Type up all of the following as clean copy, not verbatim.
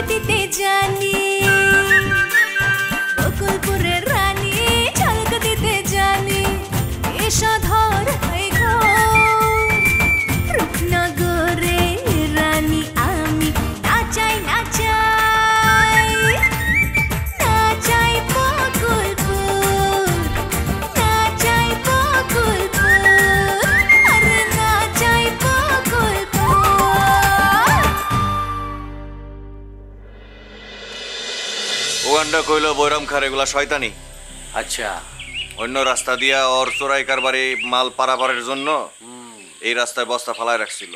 দিতে জানি বকুলপুরের রানী ঝলক দিতে জানি এসো ধর হয়ে রূপনগরে রানী আমি নাচাই নাচাই নাচাই বকুলপুর নাচাই বকুলপুর আরে নাচাই বকুলপুর। ওখানটা কইল বৈরাম খার এগুলা শয়তানি। আচ্ছা, অন্য রাস্তা দিয়া ওর চোরাই কারবারে মাল পারাপারের জন্য এই রাস্তায় বস্তা ফালায় রাখছিল,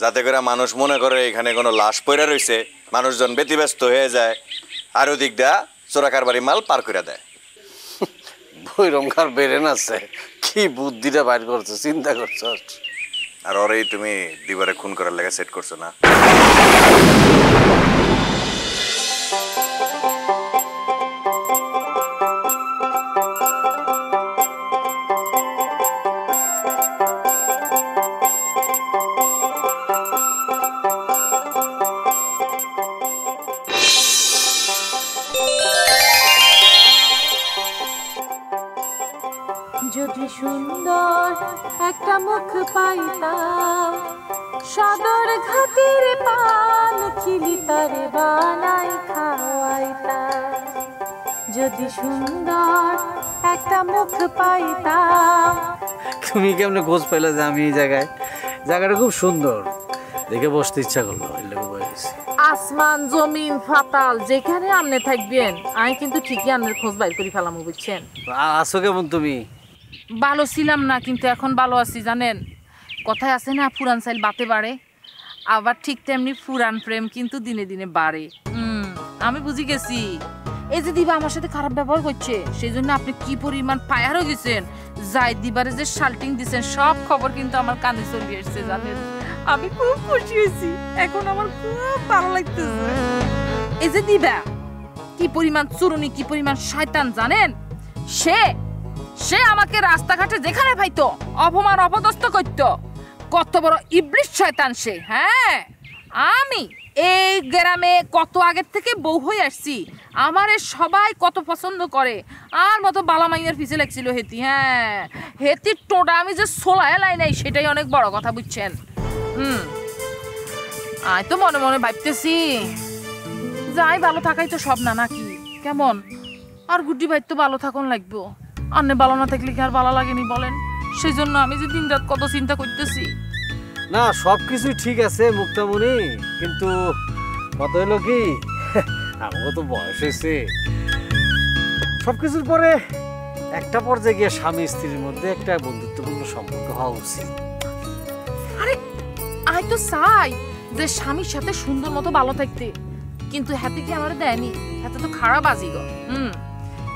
যাতে করে মানুষ মনে করে এখানে কোনো লাশ পড়ে রয়েছে, মানুষজন ব্যতিব্যস্ত হয়ে যায় আর ওদিক দিয়া চোরা কারবারি মাল পার করে দেয়। বৈরমখার বেরেন আছে, কি বুদ্ধিটা বাইর করছো, চিন্তা করছো। আর ওরেই তুমি দিবারে খুন করার লেগে সেট করছো না? যদি সুন্দর একটা মুখ পাইতাম সদর ঘাটের পান খিলি তারে বানাই খাওয়াইতাম। যদি সুন্দর একটা মুখ পাইতাম। তুমি কেমনে খোঁজ পাইলে যে আমি এই জায়গায়? জায়গাটা খুব সুন্দর, দেখে বসতে ইচ্ছা করলো। আসমান জমিন ফাতাল যেখানে আপনি থাকবেন আমি কিন্তু ঠিকই আপনার খোঁজ বাইর করে ফেলাম, বুঝছেন? আছো কেমন তুমি? ভালো ছিলাম না, কিন্তু এখন ভালো আছি। জানেন কথায় আছে না, পুরান চাইল বাতে বাড়ে, আবার ঠিক তেমনি পুরান প্রেম কিন্তু দিনে দিনে বাড়ে। আমি বুঝি গেছি। এই যে দিবা আমার সাথে খারাপ ব্যবহার করছে, সেই জন্য আপনি কি পরিমাণ ফায়ার হয়ে গেছেন, যাই দিবারে যে শাল্টিং দিচ্ছেন সব খবর কিন্তু আমার কানে চলে এসছে। জানেন আমি খুব খুশি হয়েছি, এখন আমার খুব ভালো লাগতেছে। এই যে দিবা কি পরিমাণ চুরুনি, কি পরিমাণ শয়তান জানেন? সে আমাকে রাস্তাঘাটে যেখানে পাইতো অপমান অপদস্থ করতো। কত বড় ইবলিশ শয়তান সে। হ্যাঁ, আমি এই গ্রামে কত আগের থেকে বউ হয়ে আসছি, আমারে সবাই কত পছন্দ করে, আর মতো বালামাইয়ের পিছে লাগছিল হেতি। হ্যাঁ, হেতির টোটা আমি যে সোলায় লাই নাই সেটাই অনেক বড় কথা, বুঝছেন? আমি তো মনে মনে ভাবতেছি যাই ভালো থাকাই তো সব না, নাকি কেমন? আর গুড্ডি ভাই তো ভালো থাকুন লাগবো, আন্নে ভালো না থাকলে কি আর ভালো লাগেনি বলেন? সেই জন্য আমি যে দিন রাত কত চিন্তা করতেছি। না, সবকিছুই ঠিক আছে মুক্তামণি, কিন্তু কত হলো কি আমাকে তো বয়স হয়েছে, সবকিছুর পরে একটা পর্যায়ে গিয়ে স্বামী স্ত্রীর মধ্যে একটা বন্ধুত্বপূর্ণ সম্পর্ক হওয়া উচিত। আরে আমি তো চাই যে স্বামীর সাথে সুন্দর মতো ভালো থাকতে, কিন্তু হাতে কি আমার দেয়নি? হাতে তো খারাপ আজি গো।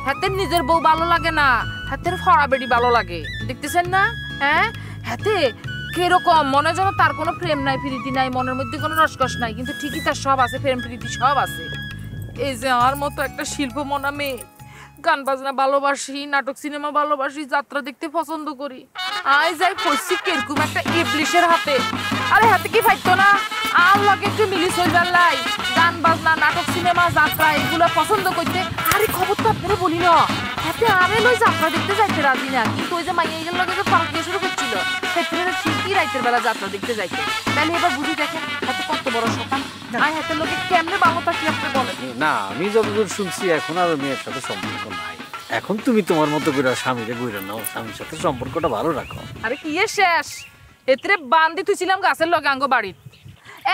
হাতের নিজের বউ ভালো লাগে না, হাতের ফড়া বেড়ি ভালো লাগে, দেখতেছেন না? হ্যাঁ, হাতে কিরকম মনে যেন তার কোনো প্রেম নাই, প্রীতি নাই, মনের মধ্যে কোনো রসকস নাই, কিন্তু ঠিকই তার সব আছে, প্রেম প্রীতি সব আছে। এই যে আমার মতো একটা শিল্প মনা মেয়ে, গান বাজনা ভালোবাসি, নাটক সিনেমা ভালোবাসি, যাত্রা দেখতে পছন্দ করি, আই যাই পড়ছি কিরকম একটা ইবলিশের হাতে। আরে হাতে কি পাইতো না আর লাগে একটু মিলি চলবার লাই, গান বাজনা নাটক সিনেমা যাত্রা এগুলো পছন্দ করতে। আরে খবর তো আপনারা বলি না, হাতে আরে লই যাত্রা দেখতে যাইতে রাজি না, কিন্তু ওই যে মাইয়া এগুলো লগে যে ফারাক দিয়ে শুরু করছিল সেখানে ঠিকই রাইতের বেলা যাত্রা দেখতে যাইতে। তাহলে এবার বুঝি দেখেন হাতে কত বড় শতান। আই হাতের লোকে কেমনে ভালো থাকি আপনি বলেন? না, আমি যতদূর শুনছি এখন আর মেয়ের সাথে সম্পর্ক নাই। এখন তুমি তোমার মতো করে স্বামীকে ঘুরে নাও, স্বামীর সাথে সম্পর্কটা ভালো রাখো। আরে কি শেষ এতে বান্ধি তুইছিলাম গাছের লগে আঙ্গ বাড়ির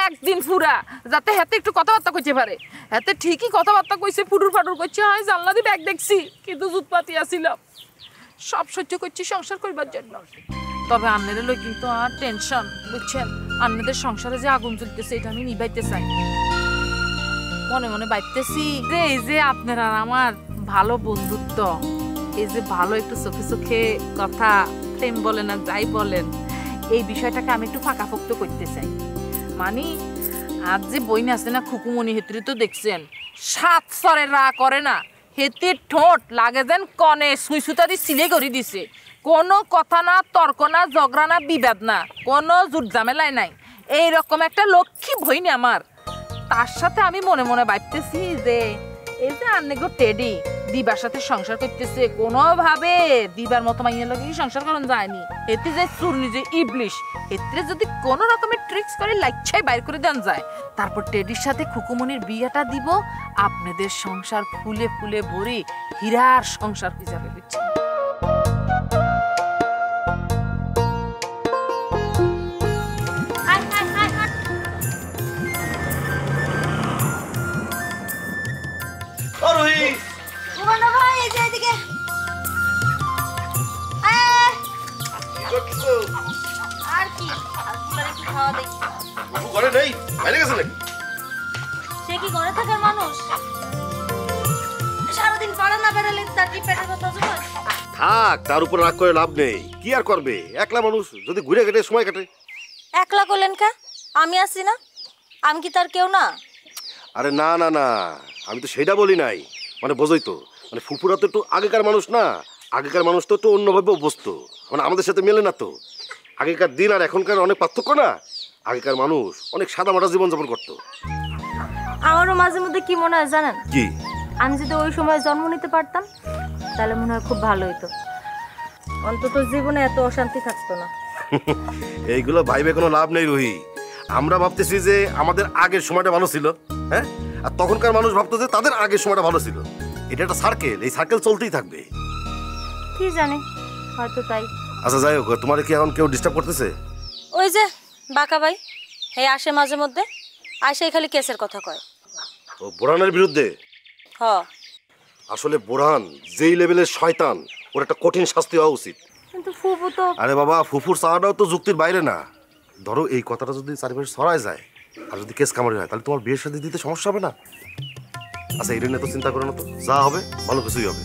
একদিন ফুরা, যাতে হাতে একটু কথাবার্তা কইতে পারে। হাতে ঠিকই কথাবার্তা কইছে, ফুটুর ফাটুর করছে, হয় জানলা দিয়ে ব্যাগ দেখছি, কিন্তু জুতপাতি আসিলাম। সব সহ্য করছি সংসার করবার জন্য। তবে আপনাদের লই কিন্তু আর টেনশন, বুঝছেন? আপনাদের সংসারে যে আগুন জ্বলতেছে এটা আমি নিভাইতে চাই। মনে মনে ভাবতেছি যে এই যে আপনার আর আমার ভালো বন্ধুত্ব, এই যে ভালো একটু চোখে চোখে কথা, প্রেম বলেন আর যাই বলেন, এই বিষয়টাকে আমি একটু ফাঁকাফোক্ত করতে চাই। মানে আজ যে বই আছে না খুকুমনি, হেতরে তো দেখছেন 7 সরে রা করে না, হেতির ঠোঁট লাগে যেন কনে সুই সুতা দিয়ে সিলে করে দিছে। কোনো কথা না, তর্ক না, ঝগড়া না, বিবাদ না, কোনো জুট ঝামেলাই নাই। এইরকম একটা লক্ষ্মী বই না আমার। তার সাথে আমি মনে মনে ভাবতেছি যে এই যে আন্নেগো টেডি দিবার সাথে সংসার করতেছে, কোনোভাবে দিবার মতো মাইয়ের লোকে কি সংসার করানো যায়নি। এতে যে চুরনি যে ইবলিশ, এতে যদি কোনো রকমের ট্রিক্স করে লাইচ্ছাই বাইর করে দেন যায়, তারপর টেডির সাথে খুকুমনির বিয়েটা দিব, আপনাদের সংসার ফুলে ফুলে ভরে হীরার সংসার হয়ে যাবে, বুঝছেন? আর কি একটু খাওয়া দেখি। ঘরে নেই, বাইরে গেছে নাকি? সে কি ঘরে থাকার মানুষ? সারাদিন পাড়া না বেড়ালে তার কি পেটের কথা জমে? থাক, তার উপর রাগ করে লাভ নেই। কি আর করবে, একলা মানুষ, যদি ঘুরে কেটে সময় কাটে। একলা করলেন কে? আমি আছি না, আমি কি তার কেউ না? আরে না না না, আমি তো সেটা বলি নাই। মানে বোঝই তো, মানে ফুফুরা তো একটু আগেকার মানুষ না, আগেকার মানুষ তো একটু অন্যভাবে অভ্যস্ত, মানে আমাদের সাথে মেলে না তো। আগেকার দিন আর এখনকার অনেক পার্থক্য না। আগেকার মানুষ অনেক সাদামাটা জীবনযাপন করতো। আমারও মাঝে মধ্যে কি মনে হয় জানেন? কি? আমি যদি ওই সময় জন্ম নিতে পারতাম তাহলে মনে হয় খুব ভালো হতো, অন্তত জীবনে এত অশান্তি থাকতো না। এইগুলো ভাইবে কোনো লাভ নেই রুহি। আমরা ভাবতেছি যে আমাদের আগের সময়টা ভালো ছিল, হ্যাঁ, আর তখনকার মানুষ ভাবতো যে তাদের আগের সময়টা ভালো ছিল। এটা একটা সার্কেল, এই সার্কেল চলতেই থাকবে। কি জানি, হয়তো তাই। আচ্ছা যাই হোক, তোমার কি এখন কেউ ডিস্টার্ব করতেছে? ওই যে বাঁকা ভাই, হে আসে মাঝে মধ্যে, আসে খালি কেসের কথা কয়। ও বোরহানের বিরুদ্ধে? হ। আসলে বোরহান যেই লেভেলের শয়তান, ওর একটা কঠিন শাস্তি হওয়া উচিত। কিন্তু ফুফু তো... আরে বাবা, ফুফুর চাওয়াটাও তো যুক্তির বাইরে না। ধরো এই কথাটা যদি চারিপাশে ছড়ায় যায় আর যদি কেস কামারি হয়, তাহলে তোমার বিয়ের সাথে দিতে সমস্যা হবে না? আচ্ছা এটা নিয়ে তো চিন্তা করো না তো, যা হবে ভালো কিছুই হবে।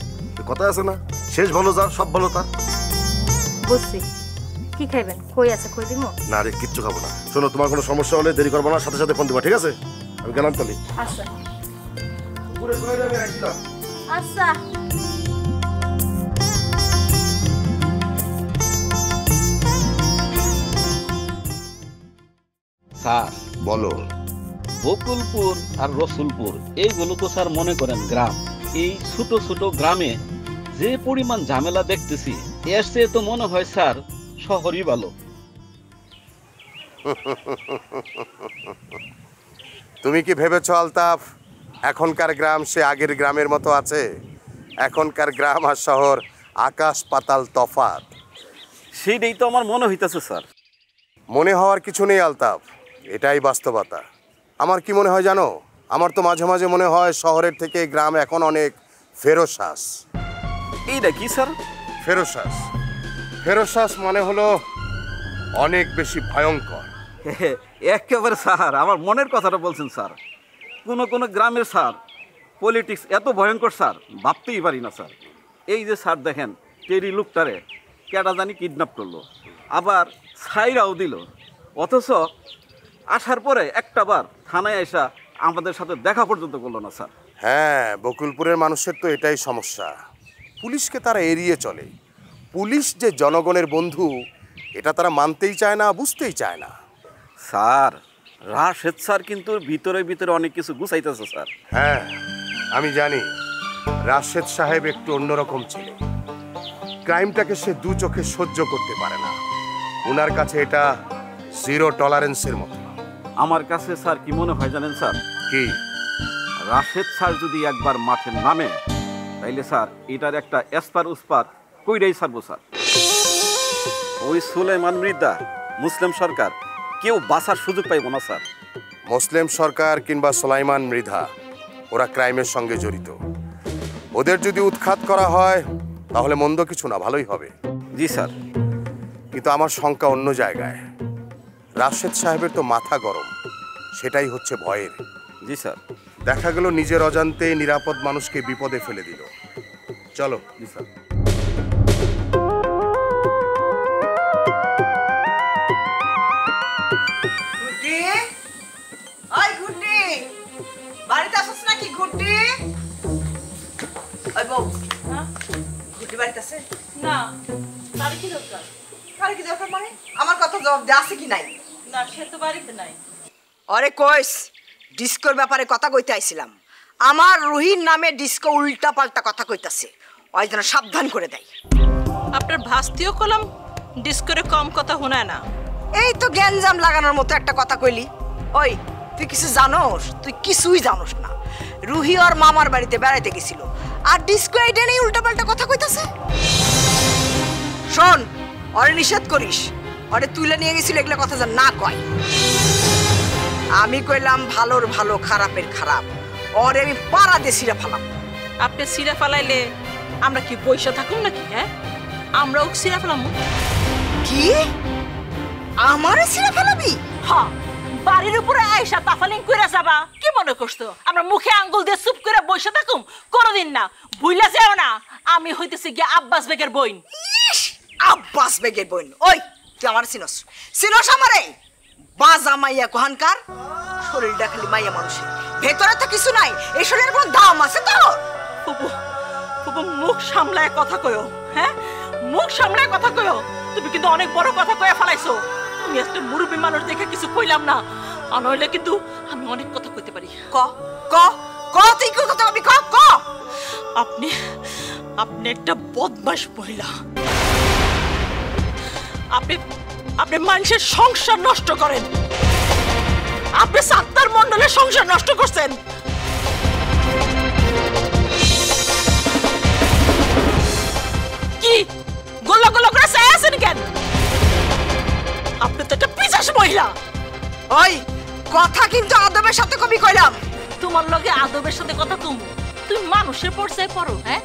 কথা আছে না, শেষ ভালো যার সব ভালো তার। বুঝছি। কি খাইবেন? কই আছে, কই দিমু? না রে, কিচ্ছু খাবো না। শোনো, তোমার কোনো সমস্যা হলে দেরি করবো না, সাথে সাথে ফোন দিবা, ঠিক আছে? আমি গেলাম তাহলে। আচ্ছা আচ্ছা। স্যার বলো। বকুলপুর আর রসুলপুর এইগুলো তো স্যার মনে করেন গ্রাম। এই ছোট ছোট গ্রামে যে পরিমাণ ঝামেলা দেখতেছি, এর চেয়ে তো মনে হয় স্যার শহরই ভালো। তুমি কি ভেবেছ আলতাফ এখনকার গ্রাম সে আগের গ্রামের মতো আছে? এখনকার গ্রাম আর শহর আকাশ পাতাল তফাৎ। সেইটাই তো আমার মনে হইতেছে স্যার। মনে হওয়ার কিছু নেই আলতাফ, এটাই বাস্তবতা। আমার কি মনে হয় জানো? আমার তো মাঝে মাঝে মনে হয় শহরের থেকে গ্রাম এখন অনেক ফেরোশ্বাস। এইটা কি স্যার? ফেরোশ্বাস, ফেরোশ্বাস মানে হলো অনেক বেশি ভয়ঙ্কর। একেবারে স্যার আমার মনের কথাটা বলছেন স্যার। কোন কোন গ্রামের স্যার পলিটিক্স এত ভয়ঙ্কর স্যার, ভাবতেই পারি না স্যার। এই যে স্যার দেখেন, টেরি লোকটারে কেটা জানি কিডন্যাপ করলো, আবার ছাইরাও দিল, অথচ আসার পরে একটা বার থানায় এসা আমাদের সাথে দেখা পর্যন্ত করলো না স্যার। হ্যাঁ, বকুলপুরের মানুষের তো এটাই সমস্যা, পুলিশকে তারা এড়িয়ে চলে। পুলিশ যে জনগণের বন্ধু এটা তারা মানতেই চায় না, বুঝতেই চায় না। স্যার রাশেদ স্যার কিন্তু ভিতরে ভিতরে অনেক কিছু গুছাইতেছে স্যার। হ্যাঁ আমি জানি, রাশেদ সাহেব একটু অন্যরকম ছিল। ক্রাইমটাকে সে দু চোখে সহ্য করতে পারে না। ওনার কাছে এটা জিরো টলারেন্সের মতো। আমার কাছে স্যার কি মনে হয় জানেন স্যার? কি? রাশেদ স্যার যদি একবার মাঠে নামে, তাইলে স্যার এটার একটা এসপার উসপার কইরাই ছাড়বো স্যার। ওই সুলেমান মৃধা, মুসলিম সরকার কেউ বাঁচার সুযোগ পাইব না স্যার। মুসলিম সরকার কিংবা সুলাইমান মৃধা ওরা ক্রাইমের সঙ্গে জড়িত। ওদের যদি উৎখাত করা হয় তাহলে মন্দ কিছু না, ভালোই হবে। জি স্যার। কিন্তু আমার শঙ্কা অন্য জায়গায়। রাশেদ সাহেবের তো মাথা গরম, সেটাই হচ্ছে ভয়ের। জি স্যার। দেখা গেল নিজের অজান্তে নিরাপদ মানুষকে বিপদে ফেলে দিল। চলো। জি স্যার। বাড়িতে আসছ নাকি ঘুরতে? ওই বউ, ঘুরতে বাড়িতে আছে? না, তার কি দরকার? আরে কি দরকার মানে? আমার কথা জবাব দে, আছে কি নাই? না, সে তো বাড়িতে নাই। আরে কইস ডিস্কোর ব্যাপারে কথা কইতে আইছিলাম। আমার রুহির নামে ডিস্কো উল্টা পাল্টা কথা কইতাছে, ওই যেন সাবধান করে দেয়। আপনার ভাস্তিও কলম ডিস্কোরে কম কথা শোনায় না। এই তো গ্যাঞ্জাম লাগানোর মতো একটা কথা কইলি। ওই তুই কিছু জানোস? তুই কিছুই জানোস না। রুহি ওর মামার বাড়িতে বেড়াইতে গেছিল, আর ডিস্কো এইটা নিয়ে উল্টা পাল্টা কথা কইতাছে। শোন, ওরে নিষেধ করিস, ওরে তুলে নিয়ে গেছিল এগুলো কথা যেন না কয়। আমি কইলাম ভালোর ভালো খারাপের খারাপ, ওরে আমি পাড়া দিয়ে ছিঁড়ে ফেলাম। আপনি সিরা ফেলাইলে আমরা কি বইসা থাকুম নাকি? হ্যাঁ, আমরাও সিরা ফেলাম। কি আমারে ছিঁড়ে ফেলাবি? হ্যাঁ, বাড়ির উপরে আয়সা তাফালিং কইরা যাবা কি মনে করছো আমরা মুখে আঙ্গুল দিয়ে চুপ করে বসে থাকুম? কোনোদিন না। ভুইলা যাও না, আমি হইতেছি গিয়ে আব্বাস বেগের বইন। ইস, আব্বাস বেগের বোন? ওই তুই আমার চিনস? চিনস আমারে? বাজা মাইয়া কোহানকার, শরীরটা খালি মাইয়া মানুষের, ভেতরে তো কিছু নাই। এই শরীরের কোনো দাম আছে তোর? ফুপু, ফুপু মুখ সামলায় কথা কয়ো। হ্যাঁ, মুখ সামলায় কথা কয়ো। তুমি কিন্তু অনেক বড় কথা কয়ে ফেলাইছো। তুমি একটা মুরব্বী মানুষ দেখে কিছু কইলাম না, আর নইলে কিন্তু আমি অনেক কথা কইতে পারি। ক ক ক তুই কি কথা কবি? ক ক। আপনি আপনি একটা বদমাশ মহিলা। আপনি আপনি মানুষের সংসার নষ্ট করেন। আপনি সাত্তার মণ্ডলের সংসার নষ্ট করছেন। কি গোল্লা গোল্লা করে চাই আছেন কেন? আপনি তো একটা পিশাচ মহিলা। ওই কথা কিন্তু আদবের সাথে কবি কইলাম। তোমার লগে আদবের সাথে কথা কম। তুমি মানুষের পর্যায়ে পড়ো। হ্যাঁ,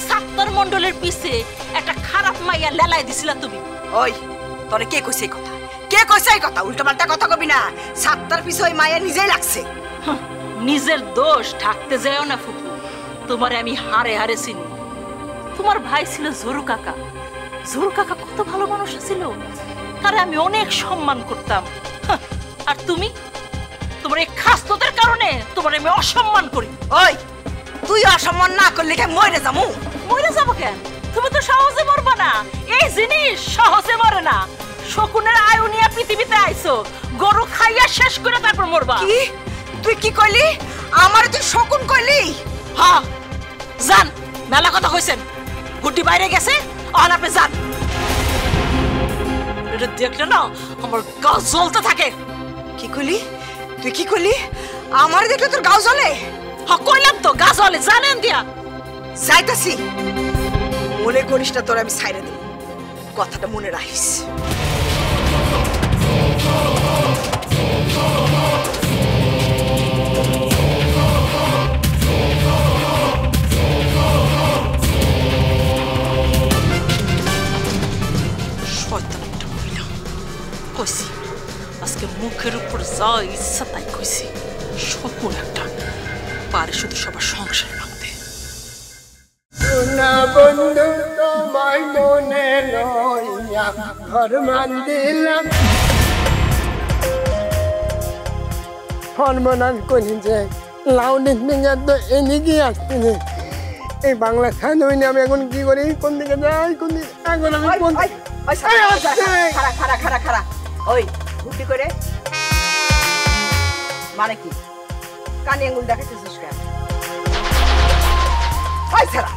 সাত্তার মণ্ডলের পিছে একটা খারাপ মাইয়া লেলাই দিছিলা তুমি। ওই তোরে কে কইছে এই কথা? কে কইছে এই কথা? উল্টা পাল্টা কথা কবি না। সাত্তার পিছে ওই মাইয়া নিজেই লাগছে। নিজের দোষ ঢাকতে যাও না ফুপু। তোমারে আমি হারে হারে চিনি। তোমার ভাই ছিল জরু কাকা। জরু কাকা কত ভালো মানুষ ছিল, তারে আমি অনেক সম্মান করতাম। আর তুমি, তোমার এই খাসলতের কারণে তোমার আমি অসম্মান করি। ওই তুই অসম্মান না করলে কে মরে যামু? মরে যাবো কেন? তুমি তো সহজে মরবা না। এই জিনিস সহজে মরে না। শকুনের আয়ু নিয়ে পৃথিবীতে আইছো, গরু খাইয়া শেষ করে তারপর মরবা। কি তুই কি কইলি? আমারে তুই শকুন কইলি? হ্যাঁ, যান। মেলা কথা কইছেন। গুটি বাইরে গেছে, আর আপনি যান। এটা দেখলে না আমার গা জ্বলতে থাকে। কি কইলি? তুই কি কইলি? আমারে দেখলে তোর গাও জ্বলে? হ্যাঁ, কইলাম তো গা জ্বলে। জানেন দিয়া যাইতাছি। মনে করিস না তোর আমি ছাইরে দেব, কথাটা মনে রাখিস। শয়তান একটা মহিলা। কইছি আজকে মুখের উপর যা ইচ্ছা তাই কইছি। শকুন একটা, পারে শুধু সবার সংসার ভাঙতে। না বন্ধু তোমায় মনে লইয়া ঘর মান দিলাম, ফরমানান করি যে লাউডিস মিঙ্গার তো এদিকে আসছে। এই বাংলা খান হইনি আমি এখন কি করি? কোন দিকে যাই? কোন দিকে এখন আমি কোন খারা খারা খারা খারা। ওই গুটি করে মানে কি? কানে আঙ্গুল দেখাচ্ছিস কেন? ওই ছাড়া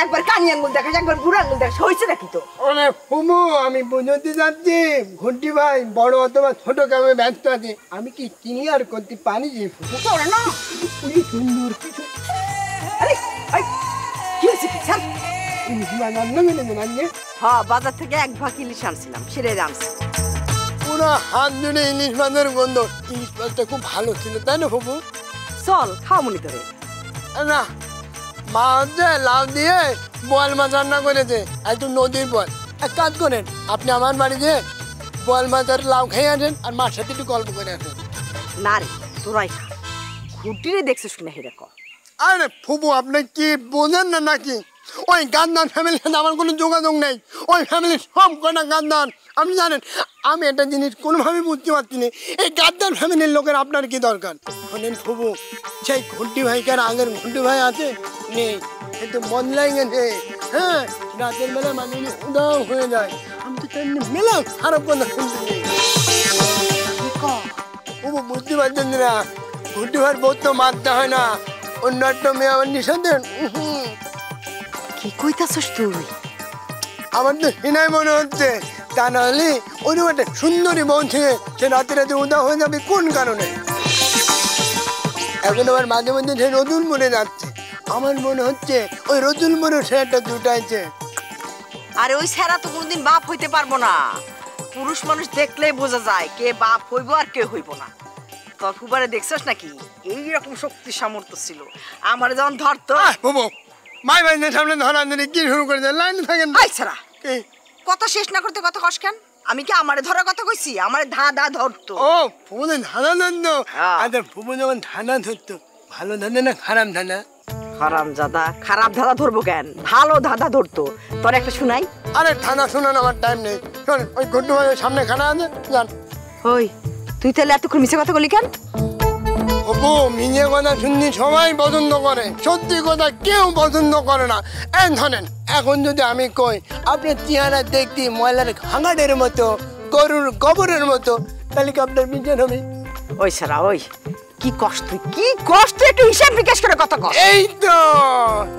একবার কানি আঙ্গুল দেখাস, একবার বুড়ো আঙ্গুল দেখাস, হয়েছে নাকি তো? ওরে ফুমু, আমি বুঝতে যাচ্ছি ঘুটি ভাই বড় অথবা ছোট কামে ব্যস্ত আছে। আমি কি ক্লিয়ার করতে পারি যে ফুমু? ওরে না, খুবই সুন্দর। আরে কি হয়েছে? কি ছাড়। হ্যাঁ, বাজার থেকে এক ভাগ ইলিশ আনছিলাম, সেটাই রামছি। পুরো হাত জুড়ে ইলিশ মাছের গন্ধ। ইলিশ মাছটা খুব ভালো ছিল, তাই না ফুমু? চল খাও মনি তোরে। না, মা হচ্ছে লাউ দিয়ে বোয়াল মাছ রান্না করেছে, একটু নদীর বল। এক কাজ করেন, আপনি আমার বাড়িতে বোয়াল মাছ আর লাউ খেয়ে আসেন, আর মার সাথে একটু গল্প করে আসেন। না রে, তোরাই খা। ঘুটিরে দেখছিস কিনা হেরে ক। আরে ফুপু, আপনি কি বোঝেন না নাকি? ওই গান্ধান ফ্যামিলির সাথে আমার কোনো যোগাযোগ নেই। ওই ফ্যামিলির সব কটা গান্ধান। আপনি জানেন, আমি একটা জিনিস কোনোভাবেই বুঝতে পারছি না, এই গাদ্দার ফ্যামিলির লোকের আপনার কি দরকার? শোনেন ফুপু, সেই ঘুটি ভাইকার আগের ঘুটি ভাই আছে নেই, একটু বদলাই গেছে। হ্যাঁ, রাতের বেলা মানুষ উদাও হয়ে যায়। আমি তো তেমনি মেলা খারাপ কথা শুনতে নেই। ফুপু বুঝতে পারছেন না, ঘুটিবার বউ তো মারতে হয় না, অন্য একটা মেয়ে আমার নিঃসন্দেহ। কি কইতাছস তুই? আমার তো সিনাই মনে হচ্ছে, তা নাহলে ওরকম একটা সুন্দরী বউ ছিল, সে রাতে রাতে উদা হয়ে যাবে কোন কারণে? এখন আবার মাঝে মধ্যে সে রতুল মরে যাচ্ছে, আমার মনে হচ্ছে ওই রতুল মরে সে একটা জুটাইছে। আরে ওই ছেড়া তো কোনোদিন বাপ হইতে পারবো না। পুরুষ মানুষ দেখলেই বোঝা যায় কে বাপ হইব আর কে হইব না। তোর ফুবারে দেখছস নাকি এইরকম শক্তি সামর্থ্য ছিল, আমার যখন ধরতো। বাবু মাই ভাইদের সামনে ধরা ধরে কি শুরু করে দেয়, লাইনে থাকেন। আই ছাড়া কথা শেষ না করতে কথা কস কেন? আমি কি আমারে ধরার কথা কইছি? আমারে ধা ধরতো। ও ফুবুদের ধানা ধরতো? আচ্ছা ফুবু যখন ধানা ধরতো, ভালো ধানা না খারাপ ধানা? খারাপ দাদা, খারাপ ধাঁধা ধরবো কেন, ভালো ধাঁধা ধরতো। তোর একটা শুনাই। আরে ধানা শোনার আমার টাইম নেই, শোন ওই ঘট্টু ভাইয়ের সামনে খানা আছে, জান। ওই তুই তাহলে এতক্ষণ মিছে কথা বলি কেন? অপু মিছে কথা শুনতে সবাই পছন্দ করে, সত্যি কথা কেউ পছন্দ করে না। এই ধরেন এখন যদি আমি কই আপনার চেহারা দেখতে ময়লার ঘাঙাটের মতো, গরুর গোবরের মতো, তাহলে কি আপনার বিচার হবে? ওই সারা ওই কি কষ্ট, কি কষ্ট, একটু হিসাব নিকাশ করে কথা কর। এই তো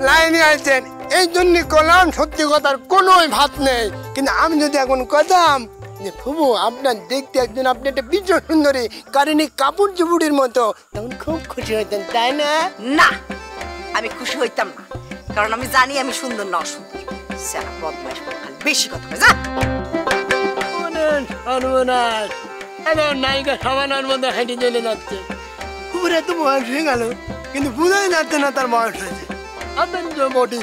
লাইনে আছেন, এই জন্য কলাম সত্যি কথার কোনো ভাত নেই। কিন্তু আমি যদি এখন কইতাম যে ফুবু আপনার দেখতে একজন, আপনি একটা বিজয় সুন্দরী কারিনী কাপড় চুপুরির মতো, তখন খুব খুশি হইতেন, তাই না? না, আমি খুশি হইতাম না, কারণ আমি জানি আমি সুন্দর না অসুন্দর। সারা বদমাইশ বেশি কথা কয়, যা। সর্বনাশ, নায়িকা সাবানার মধ্যে হেঁটে চলে যাচ্ছে। ফুবুর এত বয়স হয়ে গেল, কিন্তু বুঝাই যাচ্ছে না তার বয়স হয়েছে। আপনার বডি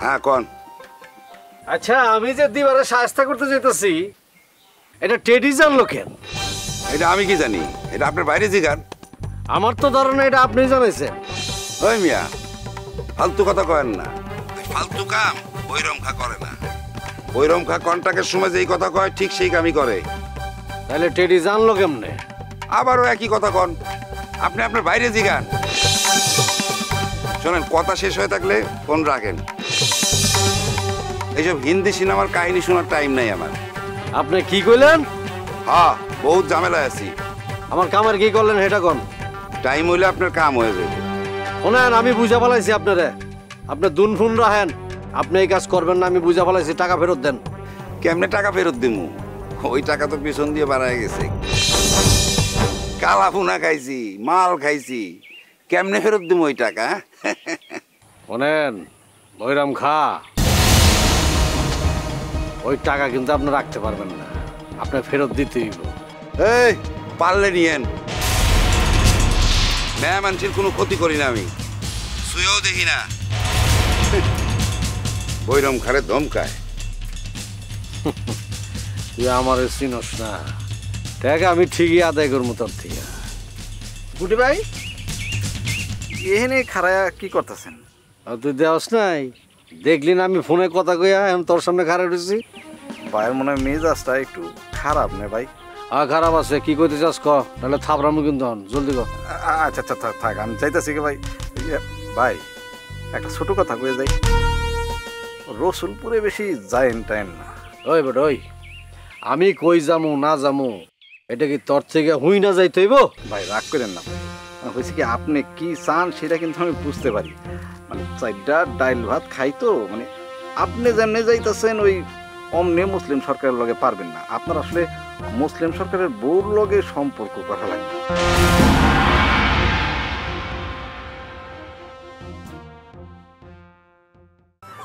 হ্যাঁ কোন? আচ্ছা আমি যে দিবারে সাহায্য করতে যেতেছি, এটা টেডি জানলো কেন? এটা আমি কি জানি, এটা আপনার বাইরে জিগান। আমার তো ধারণা এটা আপনি জানাইছেন। ওই মিয়া ফালতু কথা কয়েন না, ফালতু কাম বৈরম খা করে না। বৈরম খা কন্ট্রাক্টের সময় যেই কথা কয় ঠিক সেই কামই করে। তাহলে টেডি জানলো কেমনে? আবারও একই কথা কন, আপনি আপনার বাইরে জিগান। শোনেন, কথা শেষ হয়ে থাকলে ফোন রাখেন। এইসব হিন্দি সিনেমার কাহিনী শোনার টাইম নাই আমার। আপনি কি কইলেন? হ্যাঁ, বহুত ঝামেলায় আছি। আমার কামের কি করলেন সেটা কোন? টাইম হইলে আপনার কাম হয়ে যাবে। শোনেন, আমি বুঝা ফেলাইছি আপনারে, আপনি দুন ফোন রাখেন। আপনি এই কাজ করবেন না, আমি বুঝা ফেলাইছি। টাকা ফেরত দেন। কেমনে টাকা ফেরত দিমু? ওই টাকা তো পিছন দিয়ে বাড়ায় গেছে। কালা ফুনা খাইছি, মাল খাইছি, কেমনে ফেরত দিমু ওই টাকা? শোনেন বৈরাম খা, ওই টাকা কিন্তু আপনি রাখতে পারবেন না, আপনার ফেরত দিতেই হইব। এই পারলে নিয়েন, মেয়া মানুষের কোনো ক্ষতি করি না আমি, শুয়েও দেখি না। বৈরম খারে ধমকায়। তুই আমার চিনস না, টাকা আমি ঠিকই আদায় করবো তোর থেকে। গুটি ভাই এখানে খাড়ায়া কি করতেছেন? তুই দেওয়াস নাই, দেখলি না আমি ফোনে কথা কইয়া এখন তোর সামনে খাড়া উঠেছি। ভাইয়ের মনে হয় মেজাজটা একটু খারাপ না ভাই? খারাপ আছে, কি কইতে চাস ক, তাহলে থাপড়ামু কিন্তু জলদি ক। আচ্ছা আচ্ছা থাক, আমি চাইতেছি কি ভাই, ভাই একটা ছোট কথা কয়ে যাই, রসুলপুরে বেশি যাইন টাইন না। ওই বেটা ওই, আমি কই যামু না যামু এটা কি তোর থেকে হুই না যাইতে হইব? ভাই রাগ করেন না, হয়েছে কি আপনি কি চান সেটা কিন্তু আমি বুঝতে পারি। মানে চারটা ডাইল ভাত খাই তো, মানে আপনি যেমনি যাইতেছেন ওই অমনে মুসলিম সরকারের লগে পারবেন না। আপনার আসলে মুসলিম সরকারের বউর লগে সম্পর্ক করা লাগবে।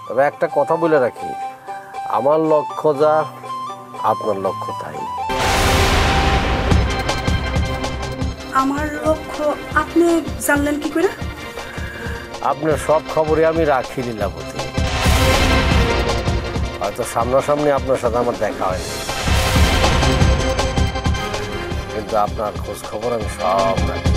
তবে একটা কথা বলে রাখি, আমার লক্ষ্য যা আপনার লক্ষ্য তাই। আমার লক্ষ্য আপনি জানলেন কি করে? আপনার সব খবরই আমি রাখি লীলাবতী, হয়তো সামনাসামনি আপনার সাথে আমার দেখা হয়নি, কিন্তু আপনার খোঁজ খবর আমি সব রাখি।